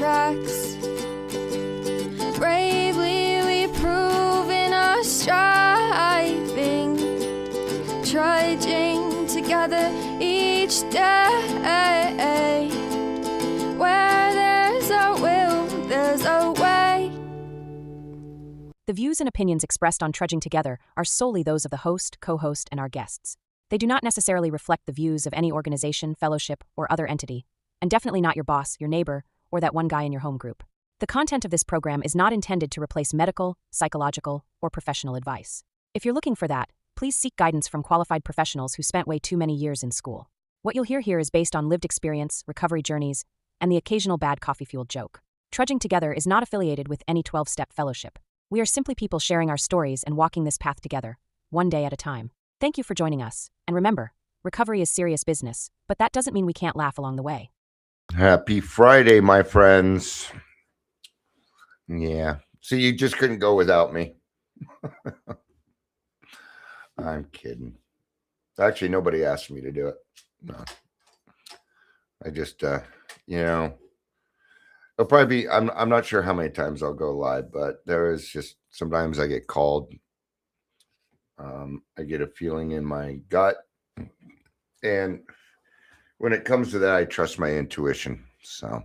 tracks. Bravely we prove in our striving, trudging together each day. Where there's a will, there's a way. The views and opinions expressed on Trudging Together are solely those of the host, co-host, and our guests. They do not necessarily reflect the views of any organization, fellowship, or other entity, and definitely not your boss, your neighbor, or that one guy in your home group. The content of this program is not intended to replace medical, psychological, or professional advice. If you're looking for that, please seek guidance from qualified professionals who spent way too many years in school. What you'll hear here is based on lived experience, recovery journeys, and the occasional bad coffee-fueled joke. Trudging Together is not affiliated with any 12-step fellowship. We are simply people sharing our stories and walking this path together, one day at a time. Thank you for joining us, and remember, recovery is serious business, but that doesn't mean we can't laugh along the way. Happy Friday, my friends. Yeah, see, you just couldn't go without me. I'm kidding. Actually, nobody asked me to do it. No. I just, it'll probably be, I'm not sure how many times I'll go live, but there is just, sometimes I get called. I get a feeling in my gut. And when it comes to that, I trust my intuition. So,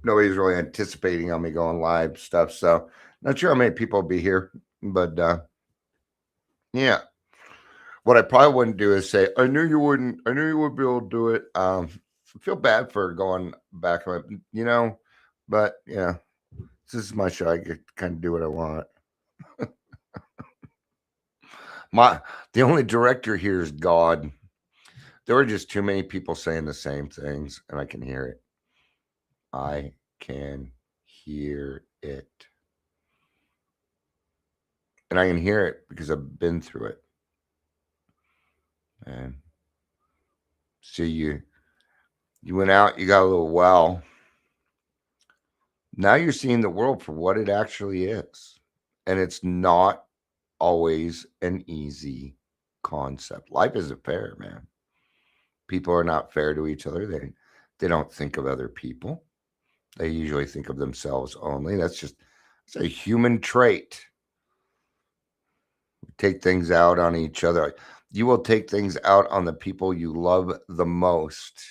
nobody's really anticipating on me going live stuff. So, not sure how many people will be here, but, yeah. What I probably wouldn't do is say, I knew you wouldn't be able to do it. I feel bad for going back, but yeah, this is my show. I get to kind of do what I want. The only director here is God. There were just too many people saying the same things, and I can hear it. I can hear it. And I can hear it because I've been through it. And so you went out, you got a little well. Now you're seeing the world for what it actually is. And it's not always an easy concept. Life isn't fair, man. People are not fair to each other. They don't think of other people. They usually think of themselves only. It's a human trait. Take things out on each other. You will take things out on the people you love the most.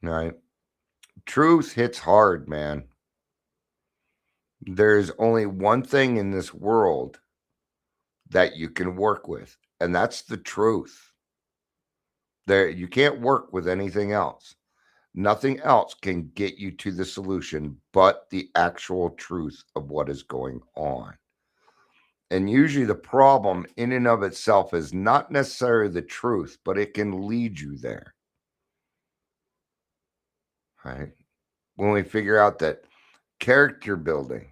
Right. Truth hits hard, man. There's only one thing in this world that you can work with, and that's the truth. You can't work with anything else. Nothing else can get you to the solution but the actual truth of what is going on. And usually the problem in and of itself is not necessarily the truth, but it can lead you there. Right? When we figure out that character building,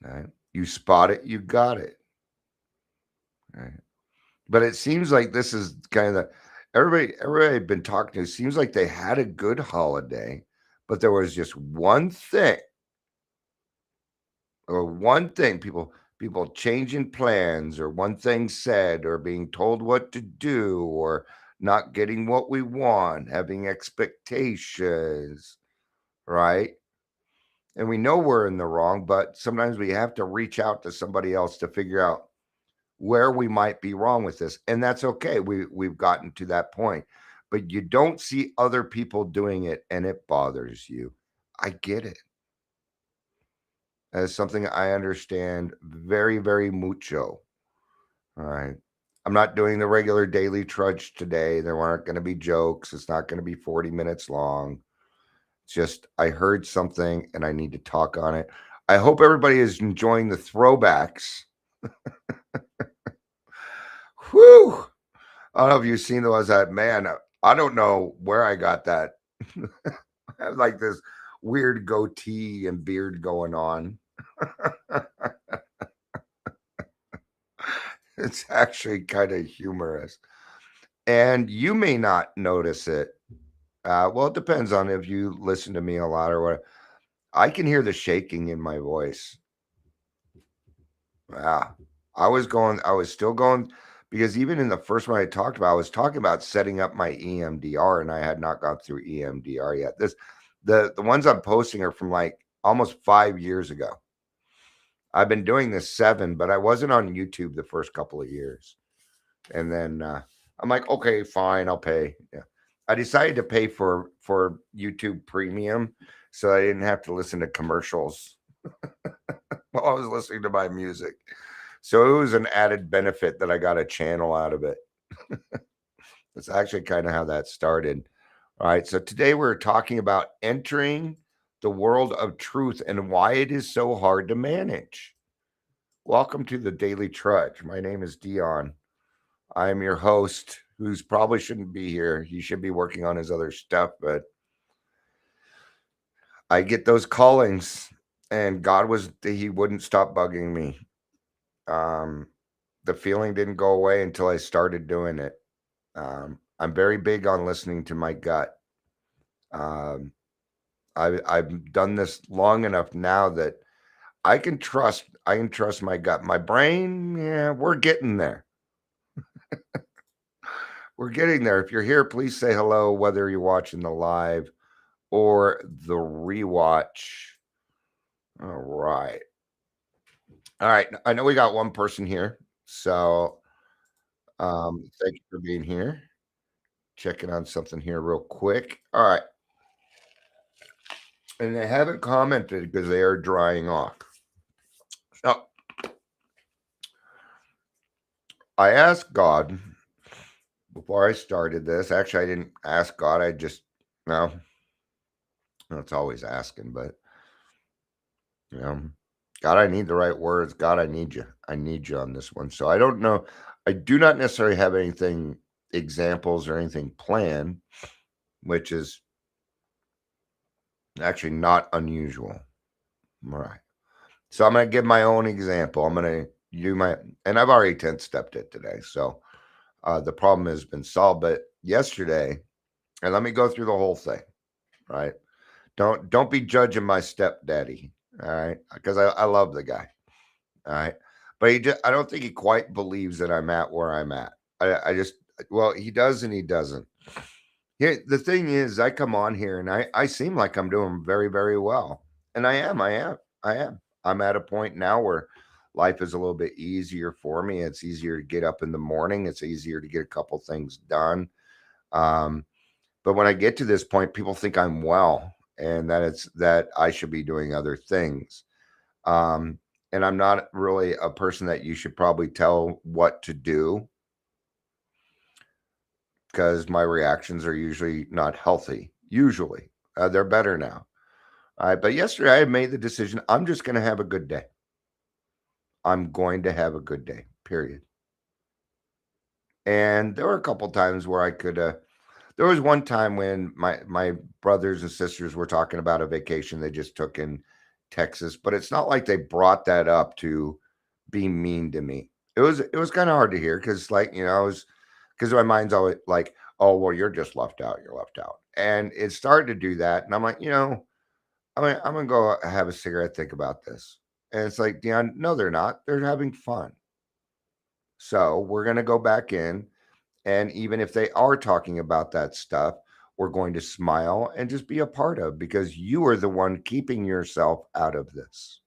right? You spot it, you got it. Right? But it seems like this is kind of everybody I've been talking to seems like they had a good holiday, but there was just one thing people changing plans, or one thing said, or being told what to do, or not getting what we want, having expectations, right? And we know we're in the wrong, but sometimes we have to reach out to somebody else to figure out where we might be wrong with this. And that's okay. We've gotten to that point, but you don't see other people doing it and it bothers you. I get it. That's something I understand very, very mucho. All right. I'm not doing the regular Daily Trudge today. There aren't going to be jokes. It's not going to be 40 minutes long. It's just, I heard something and I need to talk on it. I hope everybody is enjoying the throwbacks. Whew. I don't know if you've seen those. Man, I don't know where I got that. I have like this weird goatee and beard going on. It's actually kind of humorous. And you may not notice it. Well, it depends on if you listen to me a lot or what. I can hear the shaking in my voice. Yeah. I was still going because even in the first one I talked about, I was talking about setting up my EMDR, and I had not gone through EMDR yet. The ones I'm posting are from like almost 5 years ago. I've been doing this 7, but I wasn't on YouTube the first couple of years. And then I'm like, okay, fine, I'll pay. Yeah. I decided to pay for YouTube Premium so I didn't have to listen to commercials while I was listening to my music. So it was an added benefit that I got a channel out of it. That's actually kind of how that started. All right. So today we're talking about entering the world of truth and why it is so hard to manage. Welcome to the Daily Trudge. My name is Dion. I'm your host, who's probably shouldn't be here. He should be working on his other stuff, but I get those callings, and he wouldn't stop bugging me. The feeling didn't go away until I started doing it. I'm very big on listening to my gut. I've done this long enough now that I can trust my gut. My brain, yeah, we're getting there. We're getting there. If you're here, please say hello, whether you're watching the live or the rewatch. All right. All right. I know we got one person here. So thank you for being here. Checking on something here real quick. All right. And they haven't commented because they are drying off. So I asked God before I started this. Actually, I didn't ask God. I just, no, it's always asking, but, God, I need the right words. God, I need you. I need you on this one. So I don't know. I do not necessarily have anything, examples or anything planned, which is actually not unusual. All right. So I'm going to give my own example. I'm going to do and I've already 10-stepped it today. So the problem has been solved. But yesterday, and let me go through the whole thing, right? Don't be judging my stepdaddy, all right? Because I love the guy, all right? But I don't think he quite believes that I'm at where I'm at. Well, he does and he doesn't. Here, the thing is, I come on here and I seem like I'm doing very, very well. And I am. I'm at a point now where life is a little bit easier for me. It's easier to get up in the morning. It's easier to get a couple things done. But when I get to this point, people think I'm well and that I should be doing other things. And I'm not really a person that you should probably tell what to do, because my reactions are usually not healthy. Usually, they're better now. All right, but yesterday I had made the decision. I'm just going to have a good day. I'm going to have a good day, period. And there were a couple times where I could. There was one time when my brothers and sisters were talking about a vacation they just took in Texas, but it's not like they brought that up to be mean to me. It was kind of hard to hear because, like, because my mind's always like, oh, well, you're just left out. You're left out. And it started to do that. And I'm like, I'm going to go have a cigarette, think about this. And it's like, Dion, no, they're not. They're having fun. So we're going to go back in. And even if they are talking about that stuff, we're going to smile and just be a part of, because you are the one keeping yourself out of this.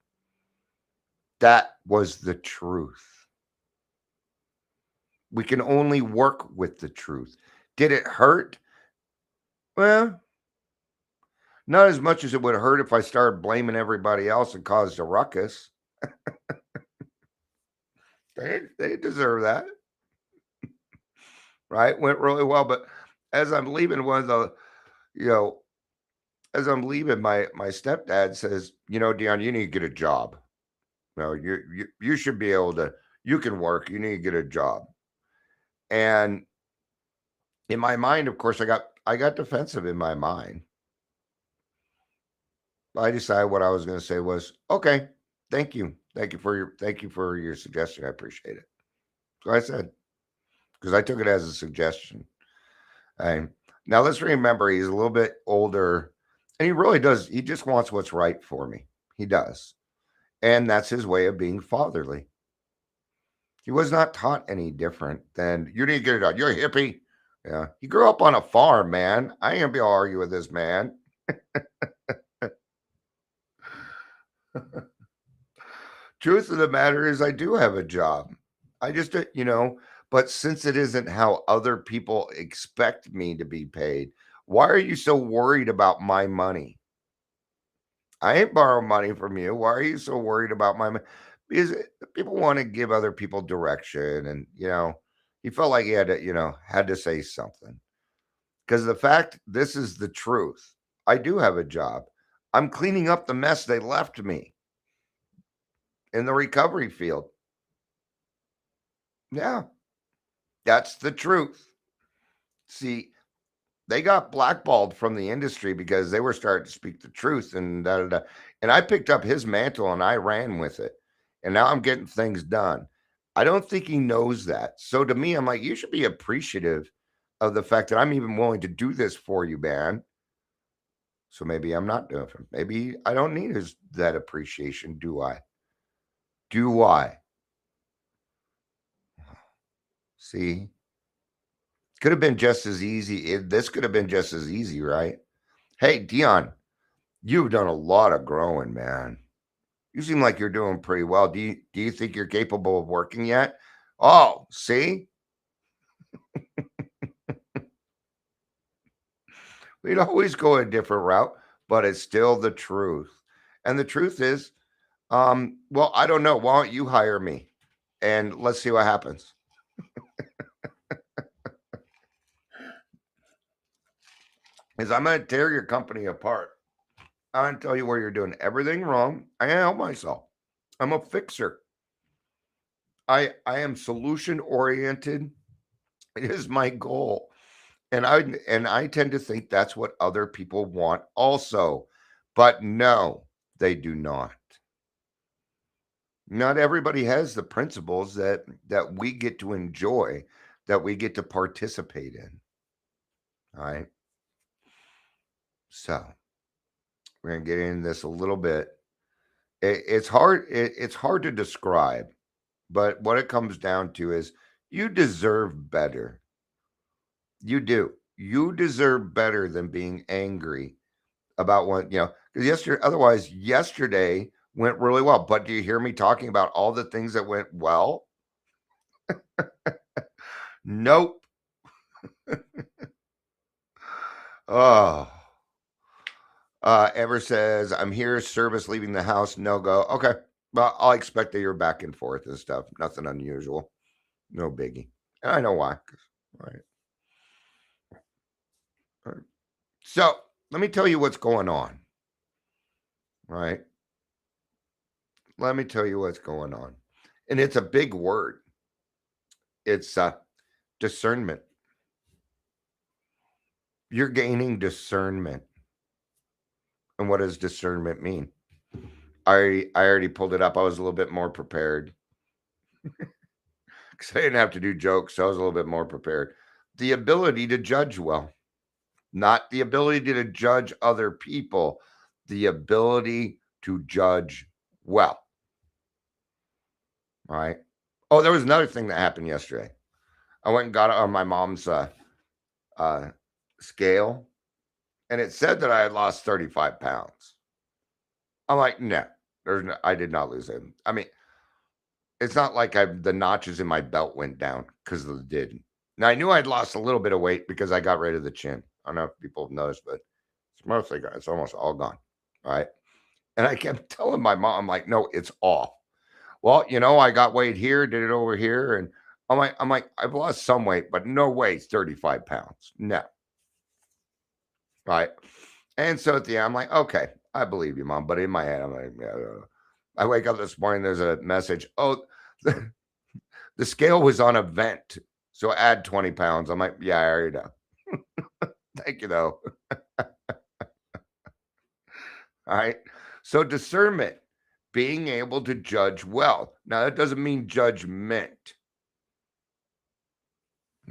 That was the truth. We can only work with the truth. Did it hurt? Well, not as much as it would hurt if I started blaming everybody else and caused a ruckus. They deserve that. Right? Went really well. But as I'm leaving, as I'm leaving, my stepdad says, Dion, you need to get a job. You should be able to, you can work, you need to get a job. And in my mind, of course, I got defensive in my mind. I decided what I was going to say was, okay, thank you. Thank you for your suggestion. I appreciate it. So I said, because I took it as a suggestion. And now let's remember, he's a little bit older, and he really does. He just wants what's right for me. He does. And that's his way of being fatherly. He was not taught any different than you need to get it done. You're a hippie. Yeah. He grew up on a farm, man. I ain't gonna be able to argue with this man. Truth of the matter is I do have a job. I just, but since it isn't how other people expect me to be paid, why are you so worried about my money? I ain't borrowing money from you. Why are you so worried about my money? Because people want to give other people direction, and he felt like he had to, had to say something. Because the fact, this is the truth. I do have a job. I'm cleaning up the mess they left me in the recovery field. Yeah, that's the truth. See, they got blackballed from the industry because they were starting to speak the truth and da, da, da. And I picked up his mantle and I ran with it. And now I'm getting things done. I don't think he knows that. So to me, I'm like, you should be appreciative of the fact that I'm even willing to do this for you, man. So maybe I'm not doing it. Maybe I don't need that appreciation, do I? Do I? See? Could have been just as easy. This could have been just as easy, right? Hey, Dion, you've done a lot of growing, man. You seem like you're doing pretty well. Do you think you're capable of working yet? Oh, see? We'd always go a different route, but it's still the truth. And the truth is, well, I don't know. Why don't you hire me? And let's see what happens. Because I'm going to tear your company apart. I'm going to tell you where you're doing everything wrong. I help myself. I'm a fixer. I am solution oriented. It is my goal. And I tend to think that's what other people want also. But no, they do not. Not everybody has the principles that we get to enjoy, that we get to participate in. All right. So we're gonna get into this a little bit. It's hard. It's hard to describe, but what it comes down to is you deserve better. You do. You deserve better than being angry about what, because yesterday went really well. But do you hear me talking about all the things that went well? Nope. Oh. Ever says, I'm here, service leaving the house, no go. Okay. Well, I'll expect that you're back and forth and stuff. Nothing unusual. No biggie. And I know why. Right. All right. So let me tell you what's going on. Right. Let me tell you what's going on. And it's a big word. It's discernment. You're gaining discernment. And what does discernment mean? I already pulled it up. I was a little bit more prepared. Because I didn't have to do jokes, so I was a little bit more prepared. The ability to judge well. Not the ability to judge other people. The ability to judge well. All right. Oh, there was another thing that happened yesterday. I went and got it on my mom's scale, and it said that I had lost 35 pounds. I'm like, no, I did not lose it. I mean, it's not like the notches in my belt went down because it did. Now, I knew I'd lost a little bit of weight because I got rid of the chin. I don't know if people have noticed, but it's mostly gone. It's almost all gone. All right. And I kept telling my mom, I'm like, no, it's off. Well, I got weight here, did it over here. And I'm like, I've lost some weight, but no way it's 35 pounds. No. Right. And so at the end, I'm like, okay, I believe you, Mom. But in my head, I'm like, I wake up this morning, there's a message. Oh, the scale was on a vent. So add 20 pounds. I'm like, yeah, I already know. Thank you, though. All right. So discernment, being able to judge well. Now, that doesn't mean judgment.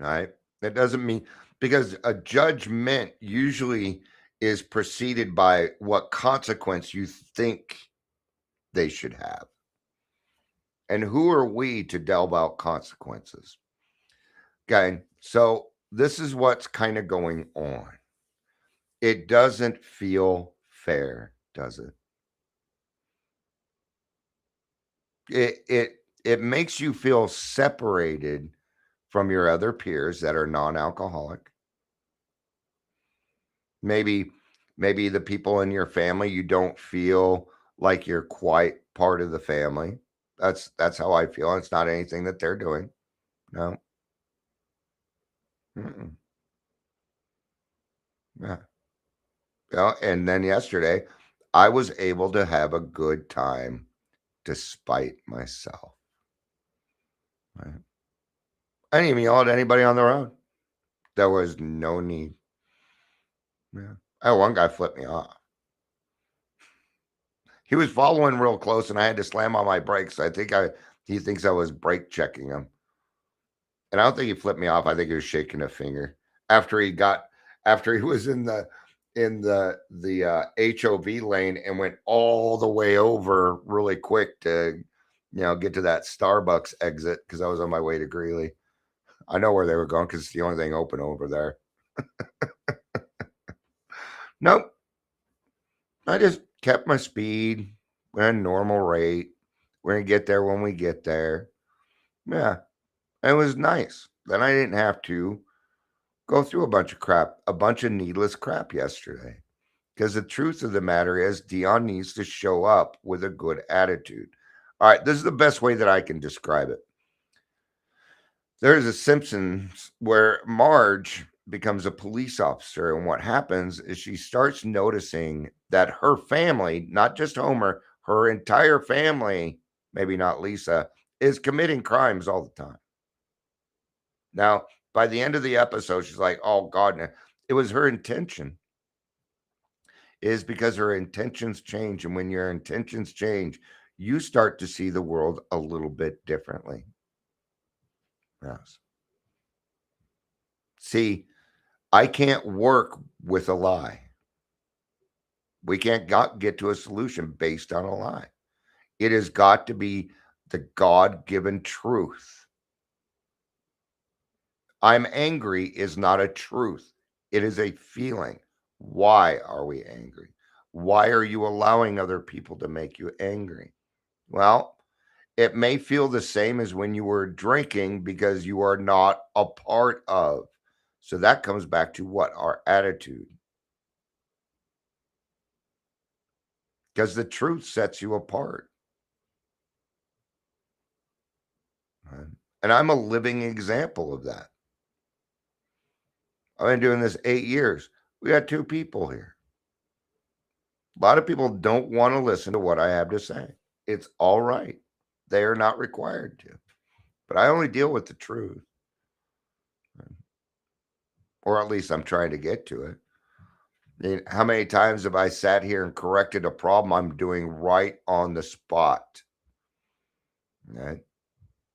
All right. That doesn't mean, because a judgment usually is preceded by what consequence you think they should have. And who are we to delve out consequences? Okay, so this is what's kind of going on. It doesn't feel fair, does it? It makes you feel separated from your other peers that are non-alcoholic. Maybe maybe the people in your family you don't feel like you're quite part of the family. That's how I feel. It's not anything that they're doing. No. Mm-mm. Yeah. Yeah. And then yesterday, I was able to have a good time despite myself. Right? I didn't even yell at anybody on the road. There was no need. Yeah. I had one guy flip me off. He was following real close, and I had to slam on my brakes. He thinks I was brake checking him. And I don't think he flipped me off. I think he was shaking a finger after he was in the HOV lane and went all the way over really quick to get to that Starbucks exit because I was on my way to Greeley. I know where they were going because it's the only thing open over there. Nope. I just kept my speed, went normal rate. We're gonna get there when we get there. Yeah. It was nice. Then I didn't have to go through a bunch of crap, a bunch of needless crap yesterday. Because the truth of the matter is, Dion needs to show up with a good attitude. All right, this is the best way that I can describe it. There's a Simpsons where Marge becomes a police officer, and what happens is she starts noticing that her family, not just Homer, her entire family, maybe not Lisa, is committing crimes all the time. Now, by the end of the episode, she's like, "Oh God, no." It was her intention. Is because her intentions change, and when your intentions change, you start to see the world a little bit differently. Yes. See, I can't work with a lie. We can't get to a solution based on a lie. It has got to be the God-given truth. I'm angry is not a truth. It is a feeling. Why are we angry? Why are you allowing other people to make you angry? Well, it may feel the same as when you were drinking because you are not a part of. So that comes back to what? Our attitude. Because the truth sets you apart. Right? And I'm a living example of that. I've been doing this 8 years. We got two people here. A lot of people don't want to listen to what I have to say. It's all right. They are not required to. But I only deal with the truth. Or at least I'm trying to get to it. I mean, how many times have I sat here and corrected a problem I'm doing right on the spot? Right?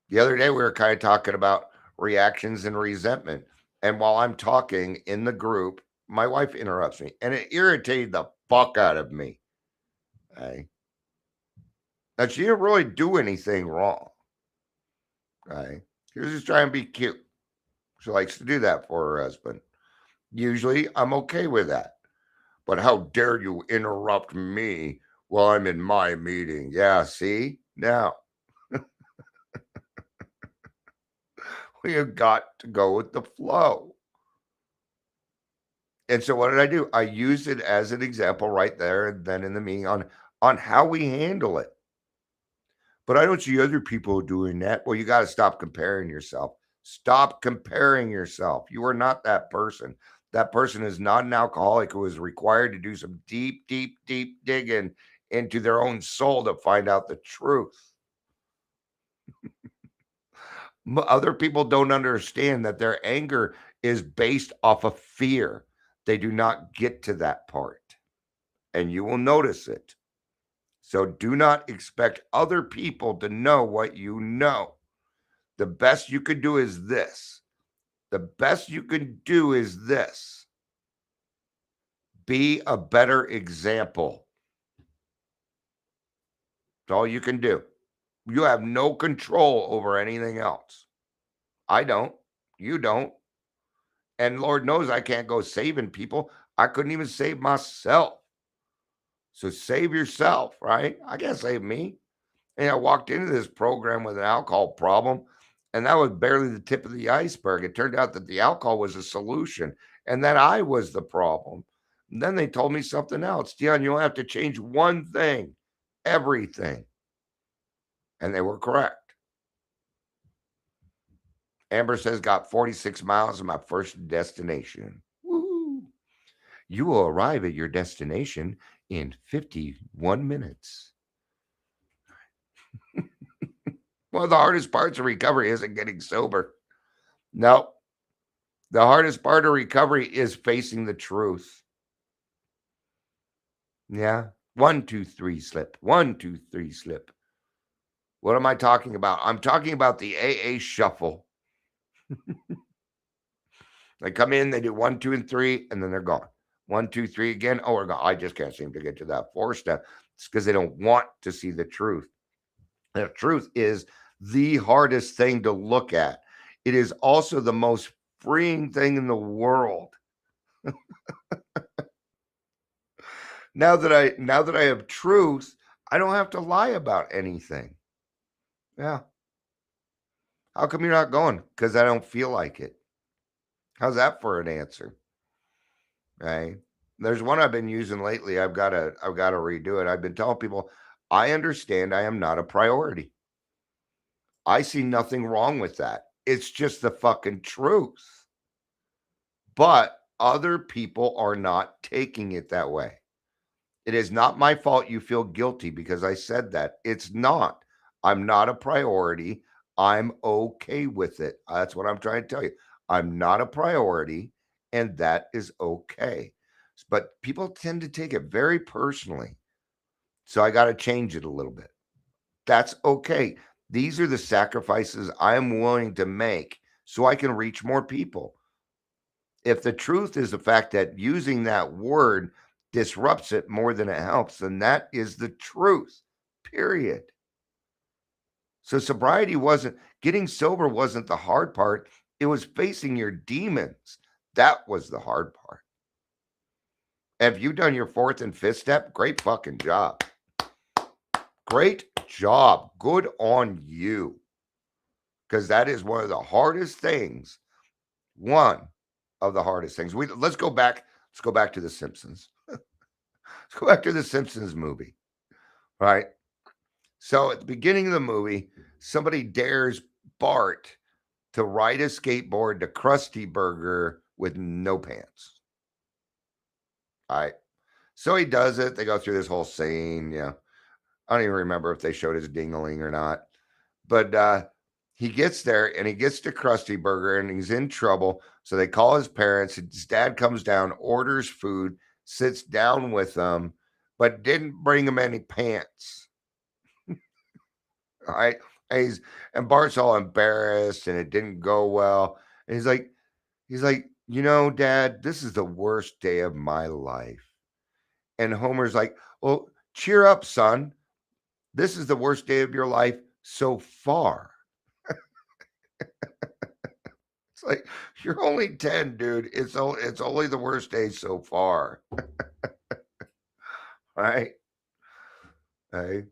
The other day, we were kind of talking about reactions and resentment. And while I'm talking in the group, my wife interrupts me and it irritated the fuck out of me. Okay? Now, she didn't really do anything wrong. Okay? She was just trying to be cute. She likes to do that for her husband. Usually, I'm okay with that. But how dare you interrupt me while I'm in my meeting? Yeah, see? Now, we have got to go with the flow. And so what did I do? I used it as an example right there and then in the meeting on how we handle it. But I don't see other people doing that. Well, you got to stop comparing yourself. Stop comparing yourself. You are not that person. That person is not an alcoholic who is required to do some deep, deep, deep digging into their own soul to find out the truth. Other people don't understand that their anger is based off of fear. They do not get to that part, and you will notice it. So do not expect other people to know what you know. The best you can do is this. The best you can do is this. Be a better example. That's all you can do. You have no control over anything else. I don't. You don't. And Lord knows I can't go saving people. I couldn't even save myself. So save yourself, right? I can't save me. And I walked into this program with an alcohol problem, and that was barely the tip of the iceberg. It turned out that the alcohol was a solution and that I was the problem. And then they told me something else. Dion, you only have to change one thing, everything. And they were correct. Amber says, got 46 miles to my first destination. Woo! You will arrive at your destination in 51 minutes. One of the hardest parts of recovery isn't getting sober. No, the hardest part of recovery is facing the truth. Yeah. 1, 2, 3, slip. 1, 2, 3, slip. What am I talking about? I'm talking about the AA shuffle. They come in, they do 1, 2, and 3, and then they're gone. 1, 2, 3 again. Oh, we're gone. I just can't seem to get to that 4 step. It's because they don't want to see the truth. The truth is the hardest thing to look at. It is also the most freeing thing in the world. Now that I have truth, I don't have to lie about anything. Yeah. How come you're not going? Because I don't feel like it. How's that for an answer? Right. There's one I've been using lately. I've got to redo it. I've been telling people, I understand I am not a priority. I see nothing wrong with that. It's just the fucking truth. But other people are not taking it that way. It is not my fault you feel guilty because I said that. It's not. I'm not a priority. I'm okay with it. That's what I'm trying to tell you. I'm not a priority, and that is okay. But people tend to take it very personally. So I got to change it a little bit. That's okay. These are the sacrifices I'm willing to make so I can reach more people. If the truth is the fact that using that word disrupts it more than it helps, then that is the truth, period. So sobriety wasn't, getting sober wasn't the hard part. It was facing your demons. That was the hard part. Have you done your 4th and 5th step? Great fucking job. Great job. Good on you. Because that is one of the hardest things. One of the hardest things. Let's go back to The Simpsons. Let's go back to the Simpsons movie. Right? So at the beginning of the movie, somebody dares Bart to ride a skateboard to Krusty Burger with no pants. All right. So he does it. They go through this whole scene. Yeah. I don't even remember if they showed his dingling or not. But he gets there and he gets to Krusty Burger and he's in trouble. So they call his parents. His dad comes down, orders food, sits down with them, but didn't bring him any pants. All right. And Bart's all embarrassed and it didn't go well. And he's like, Dad, this is the worst day of my life. And Homer's like, well, cheer up, son. This is the worst day of your life so far. It's like, you're only 10, dude. It's only the worst day so far. Right? Right?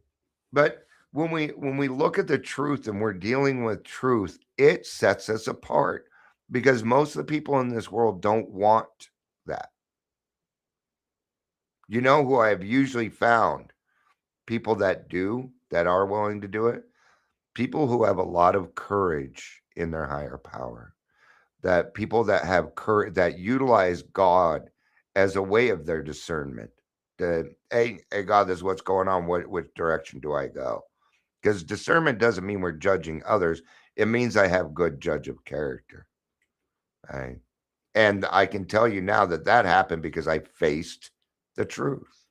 But when we look at the truth and we're dealing with truth, it sets us apart because most of the people in this world don't want that. You know who I have usually found? People that are willing to do it. People who have a lot of courage in their higher power. That people that have courage, that utilize God as a way of their discernment. That, hey, God, this is what's going on. Which direction do I go? Because discernment doesn't mean we're judging others. It means I have good judge of character. Right? And I can tell you now that happened because I faced the truth.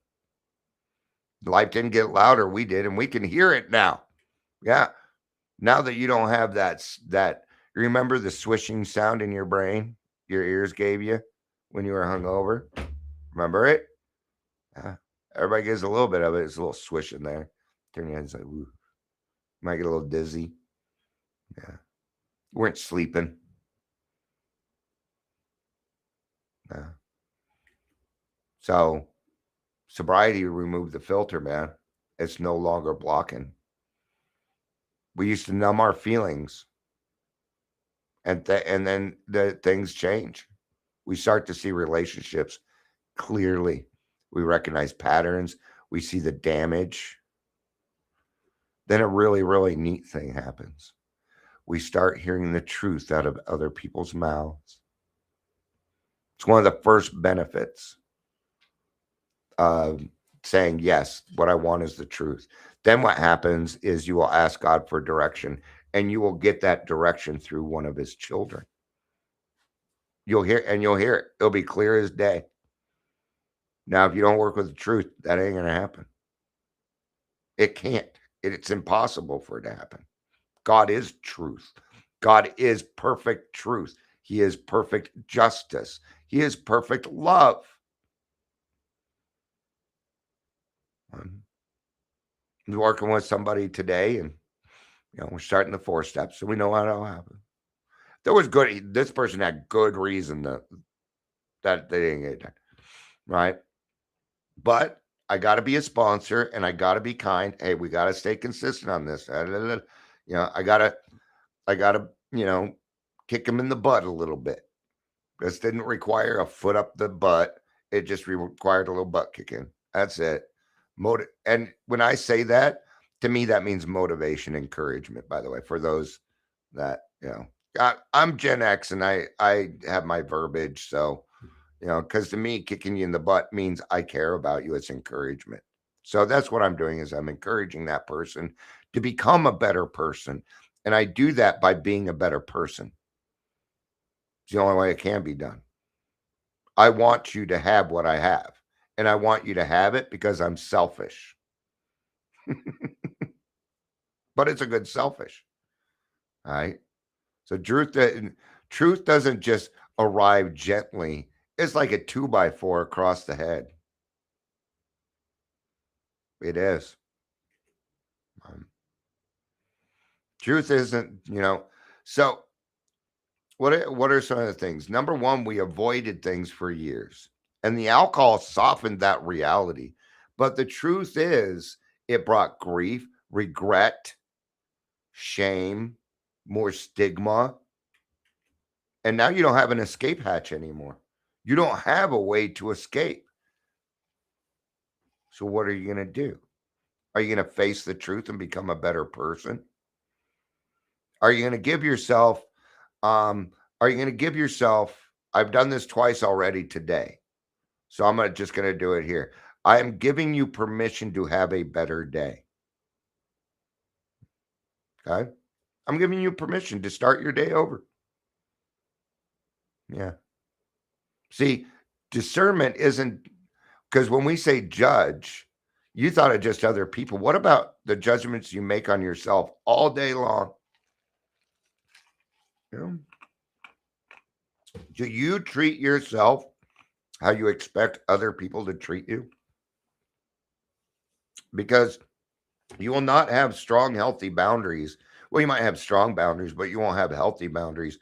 Life didn't get louder. We did, and we can hear it now. Yeah. Now that you don't have that, remember the swishing sound in your brain your ears gave you when you were hungover? Remember it? Yeah. Everybody gets a little bit of it. It's a little swish in there. Turn your head, it's like, woo. Might get a little dizzy. Yeah. You weren't sleeping. Yeah. So sobriety removed the filter, man. It's no longer blocking. We used to numb our feelings, and then the things change. We start to see relationships clearly. We recognize patterns. We see the damage. Then a really, really neat thing happens. We start hearing the truth out of other people's mouths. It's one of the first benefits of saying, yes, what I want is the truth. Then what happens is you will ask God for direction, and you will get that direction through one of his children. You'll hear it. It'll be clear as day. Now, if you don't work with the truth, that ain't going to happen. It can't. It's impossible for it to happen. God is truth. God is perfect truth. He is perfect justice. He is perfect love. I'm working with somebody today, and we're starting the 4 steps, so we know how it'll happen. There was good. This person had good reason that they didn't get it done, right? But I got to be a sponsor, and I got to be kind. Hey, we got to stay consistent on this. I gotta, kick him in the butt a little bit. This didn't require a foot up the butt. It just required a little butt kicking. That's it. And when I say that, to me, that means motivation, encouragement, by the way, for those that, I'm Gen X, and I have my verbiage. So, because to me, kicking you in the butt means I care about you. It's encouragement. So that's what I'm doing, is I'm encouraging that person to become a better person. And I do that by being a better person. It's the only way it can be done. I want you to have what I have, and I want you to have it because I'm selfish. But it's a good selfish. All right. So truth doesn't just arrive gently. It's like a 2x4 across the head. It is. Truth isn't, So what are some of the things? Number one, we avoided things for years, and the alcohol softened that reality. But the truth is, it brought grief, regret, shame, more stigma. And now you don't have an escape hatch anymore. You don't have a way to escape. So what are you going to do? Are you going to face the truth and become a better person? Are you going to give yourself, I've done this twice already today, so I'm just going to do it here. I am giving you permission to have a better day. Okay? I'm giving you permission to start your day over. Yeah. See, discernment isn't, because when we say judge, you thought of just other people. What about the judgments you make on yourself all day long? Do you treat yourself how you expect other people to treat you? Because you will not have strong, healthy boundaries. Well, you might have strong boundaries, but you won't have healthy boundaries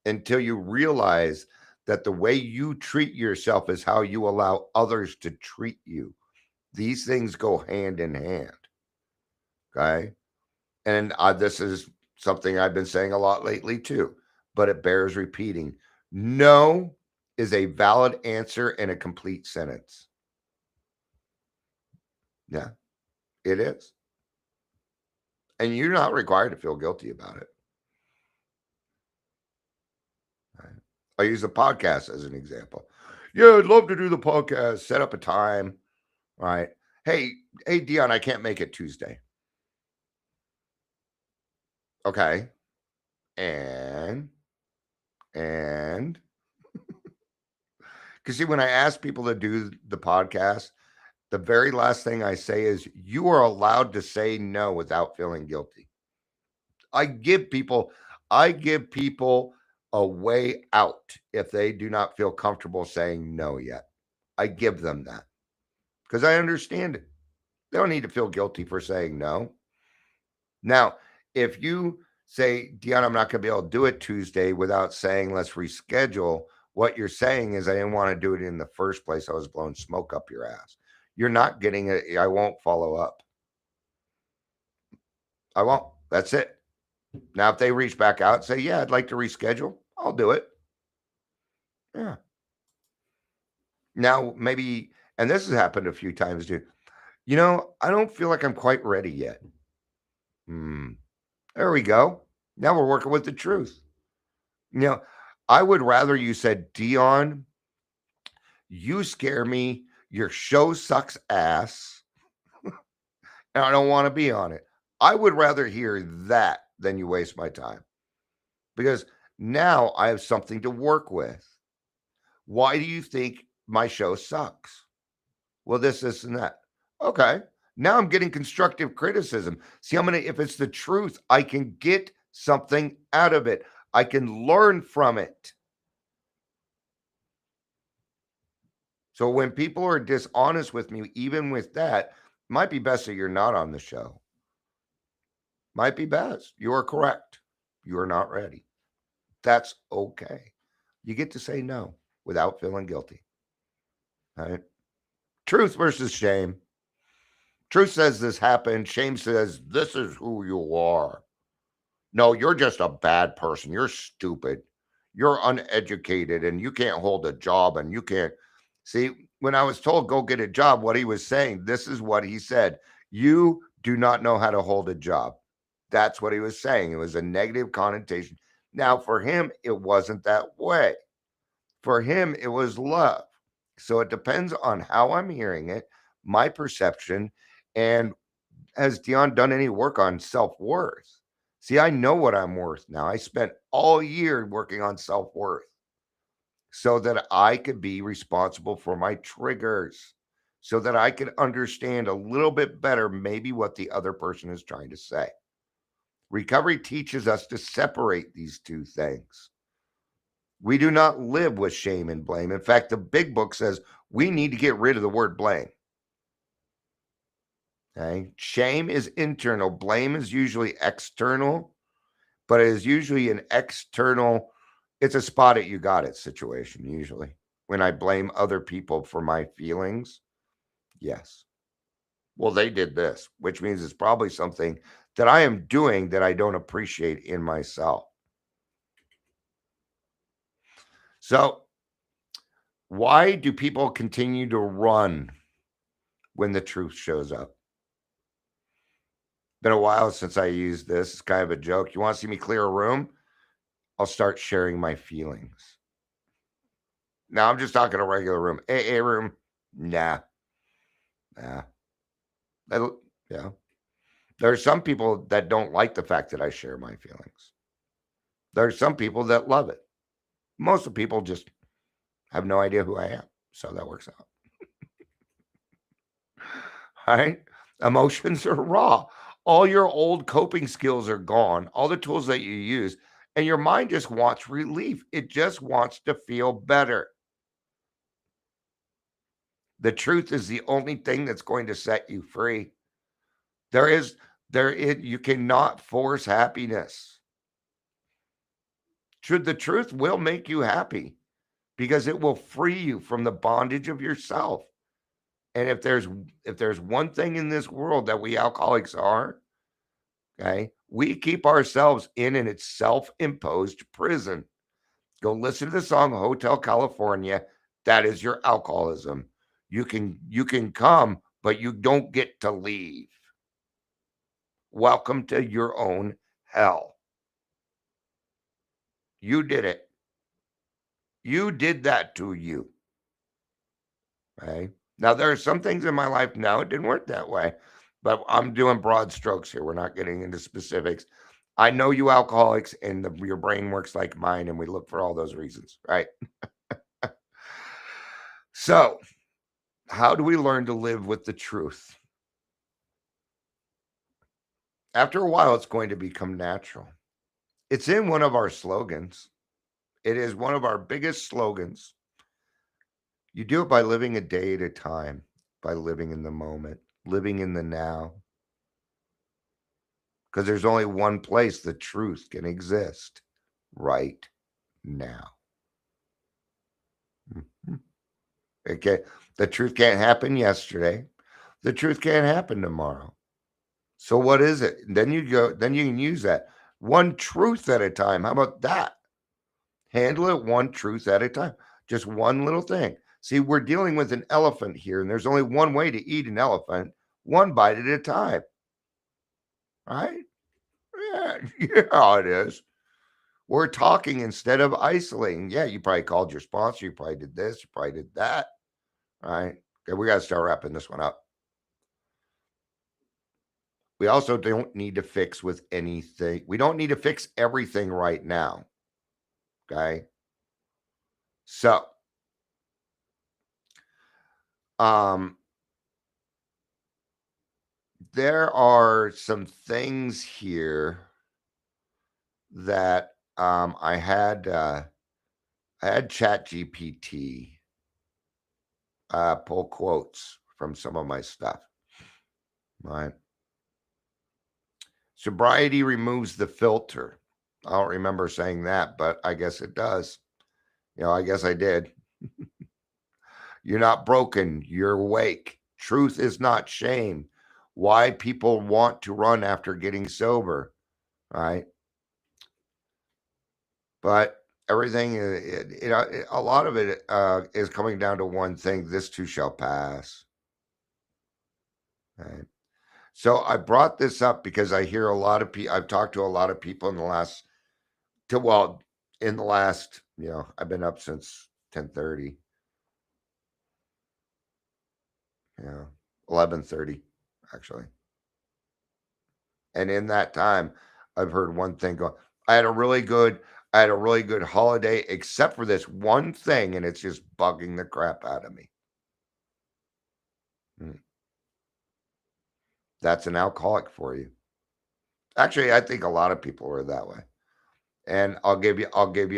until you realize that the way you treat yourself is how you allow others to treat you. These things go hand in hand. Okay. And this is something I've been saying a lot lately too, but it bears repeating. No is a valid answer in a complete sentence. Yeah, it is. And you're not required to feel guilty about it. Right. I use the podcast as an example. Yeah, I'd love to do the podcast. Set up a time. Right. Hey, Dion, I can't make it Tuesday. Okay. And because see, when I ask people to do the podcast, the very last thing I say is, you are allowed to say no without feeling guilty. I give people a way out if they do not feel comfortable saying no yet. I give them that because I understand it. They don't need to feel guilty for saying no. Now, if you say, Deanna, I'm not going to be able to do it Tuesday without saying let's reschedule, what you're saying is I didn't want to do it in the first place. I was blowing smoke up your ass. You're not getting it. I won't follow up. I won't. That's it. Now, if they reach back out and say, yeah, I'd like to reschedule, I'll do it. Yeah. Now, maybe, and this has happened a few times too. I don't feel like I'm quite ready yet. There we go. Now we're working with the truth. I would rather you said, Dion, you scare me. Your show sucks ass. And I don't want to be on it. I would rather hear that than you waste my time. Because now I have something to work with. Why do you think my show sucks? Well, this, and that. Okay. Now I'm getting constructive criticism. See, if it's the truth, I can get something out of it. I can learn from it. So when people are dishonest with me, even with that, might be best that you're not on the show. Might be best. You are correct. You are not ready. That's okay. You get to say no without feeling guilty. All right. Truth versus shame. Truth says this happened. Shame says this is who you are. No, you're just a bad person. You're stupid. You're uneducated and you can't hold a job and you can't. See, when I was told go get a job, what he was saying, this is what he said. You do not know how to hold a job. That's what he was saying. It was a negative connotation. Now, for him, it wasn't that way. For him, it was love. So it depends on how I'm hearing it, my perception, and has Dion done any work on self-worth? See, I know what I'm worth now. I spent all year working on self-worth so that I could be responsible for my triggers, so that I could understand a little bit better maybe what the other person is trying to say. Recovery teaches us to separate these two things. We do not live with shame and blame. In fact, the big book says we need to get rid of the word blame. Okay. Shame is internal. Blame is usually external, but it is usually an external, it's a spot it, you got it situation, usually. When I blame other people for my feelings, yes. Well, they did this, which means it's probably something that I am doing that I don't appreciate in myself. So, why do people continue to run when the truth shows up? Been a while since I used this. It's kind of a joke. You want to see me clear a room? I'll start sharing my feelings. Now I'm just talking a regular room. AA room? Nah. Yeah. There are some people that don't like the fact that I share my feelings. There are some people that love it. Most of the people just have no idea who I am. So that works out. All right. Emotions are raw. All your old coping skills are gone. All the tools that you use, and your mind just wants relief. It just wants to feel better. The truth is the only thing that's going to set you free. You cannot force happiness. The truth will make you happy because it will free you from the bondage of yourself. And if there's one thing in this world that we alcoholics are, okay, we keep ourselves in an it's self-imposed prison. Go listen to the song Hotel California. That is your alcoholism. You can come, but you don't get to leave. Welcome to your own hell. You did it. You did that to you. Okay. Now, there are some things in my life now, it didn't work that way, but I'm doing broad strokes here. We're not getting into specifics. I know you alcoholics and your brain works like mine, and we look for all those reasons, right? So, how do we learn to live with the truth? After a while, it's going to become natural. It's in one of our slogans. It is one of our biggest slogans. You do it by living a day at a time, by living in the moment, living in the now. because there's only one place the truth can exist right now. Okay, the truth can't happen yesterday. The truth can't happen tomorrow. So what is it? Then you can use that one truth at a time. How about that? Handle it one truth at a time. Just one little thing. See, we're dealing with an elephant here, and there's only one way to eat an elephant, one bite at a time. Right? Yeah, yeah, it is. We're talking instead of isolating. Yeah, you probably called your sponsor. You probably did this. You probably did that. All right. Okay, we got to start wrapping this one up. We also don't need to fix with anything. We don't need to fix everything right now. Okay. So, there are some things here that I had ChatGPT pull quotes from some of my stuff. Right. Sobriety removes the filter. I don't remember saying that, but I guess it does. I guess I did. You're not broken. You're awake. Truth is not shame. Why people want to run after getting sober, right? But everything, a lot of it is coming down to one thing: this too shall pass. Right. So I brought this up because I hear a lot of people. I've talked to a lot of people in the last, I've been up since 10:30. 11:30 actually. And in that time, I've heard one thing go. I had a really good holiday, except for this one thing, and it's just bugging the crap out of me. That's an alcoholic for you. Actually, I think a lot of people are that way. And I'll give you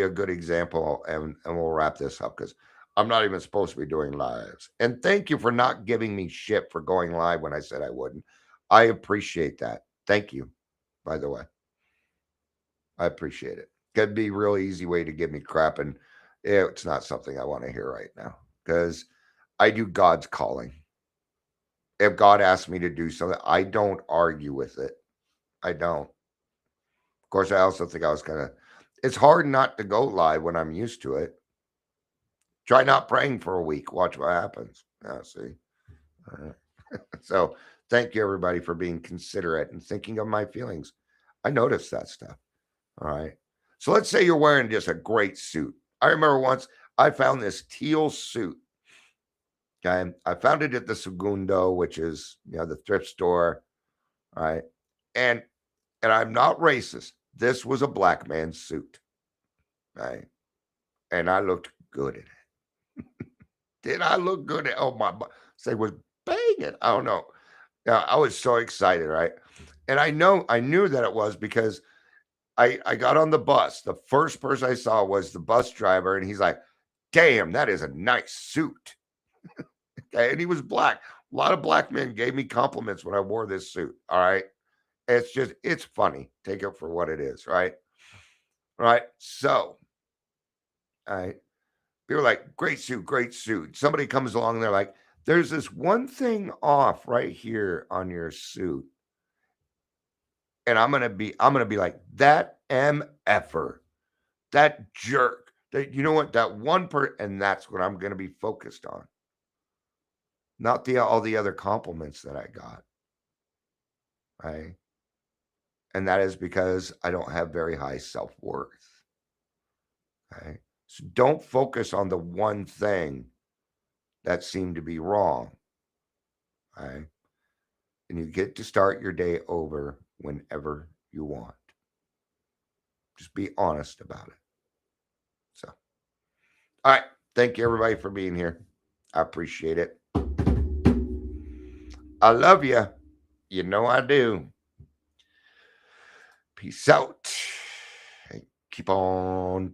a good example, and we'll wrap this up because I'm not even supposed to be doing lives. And thank you for not giving me shit for going live when I said I wouldn't. I appreciate that. Thank you, by the way. I appreciate it. Could be a real easy way to give me crap, and it's not something I want to hear right now because I do God's calling. If God asks me to do something, I don't argue with it. I don't. Of course, I also think it's hard not to go live when I'm used to it. Try not praying for a week. Watch what happens. See. All right. So thank you, everybody, for being considerate and thinking of my feelings. I noticed that stuff. All right. So let's say you're wearing just a great suit. I remember once I found this teal suit. Okay. I found it at the Segundo, which is, the thrift store. All right. And I'm not racist. This was a black man's suit. Right. And I looked good in it. Did I look good at my say was banging? I don't know. I was so excited, right? And I knew that it was because I got on the bus. The first person I saw was the bus driver, and he's like, "Damn, that is a nice suit." Okay, and he was black. A lot of black men gave me compliments when I wore this suit. All right. It's funny. Take it for what it is, right? Right. So, all right. People are like, great suit, great suit. Somebody comes along and they're like, there's this one thing off right here on your suit. And I'm gonna be like, that MFer, that jerk, that that one and that's what I'm gonna be focused on. Not all the other compliments that I got. Right. And that is because I don't have very high self-worth. Okay. So don't focus on the one thing that seemed to be wrong. Okay. And you get to start your day over whenever you want. Just be honest about it. So, all right. Thank you, everybody, for being here. I appreciate it. I love you. You know I do. Peace out. Keep on